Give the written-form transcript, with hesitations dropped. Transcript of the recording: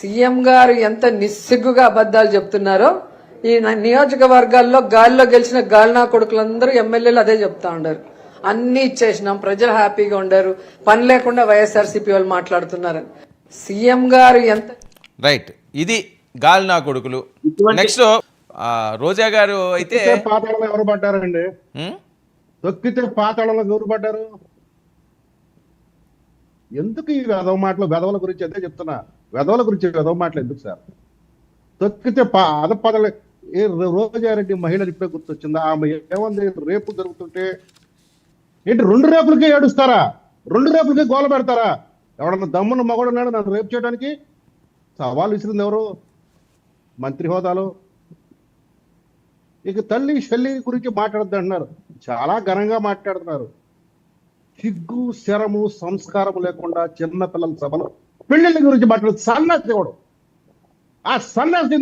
CM గారు ఎంత నిస్సిగ్గుగా అబద్ధాలు చెప్తున్నారో ఈ నియోజకవర్గాల్లో గాలిలో గెలిచిన గాలినా కొడుకులందరూ ఎమ్మెల్యేలు అదే చెప్తా ఉండారు. అన్ని ఇచ్చేసినాం, ప్రజలు హ్యాపీగా ఉండారు, పని లేకుండా వైఎస్ఆర్సీపీ వాళ్ళు మాట్లాడుతున్నారని. సీఎం గారు ఎంత రైట్, ఇది గాలినా కొడుకులు. నెక్స్ట్ రోజా గారు అయితే పాతాళంలో ఎవరు పడ్డారండి? తొక్కితే పాతాళంలో ఎవరు పడ్డారు? ఎందుకు ఈ వెధవ మాటలు? వెధవల గురించి అదే చెప్తున్నా, వెధవల గురించి వెధవ మాటలు ఎందుకు సార్? తొక్కితే అదపదలే. ఏ రోజారెడ్డి మహిళలు ఇప్పుడే గుర్తొచ్చిందా? ఆమె ఏమంది? రేపు జరుగుతుంటే ఏంటి 2 రేపులకే ఏడుస్తారా? 2 రేపులకే గోల పెడతారా? ఎవడన్నా దమ్మున్న మగడున్నాడు నన్ను రేపు చేయడానికి? సవాల్ విసిరింది ఎవరు? మంత్రి హోదాలో. ఇక తల్లి షెల్లి గురించి మాట్లాడద్దు అంటున్నారు, చాలా ఘనంగా మాట్లాడుతున్నారు. సిగ్గు శరము సంస్కారము లేకుండా చిన్న పిల్లల సభలో పెళ్లిళ్ళ గురించి మాట్లాడు సన్నాసి ఎవడు? ఆ సన్నాసి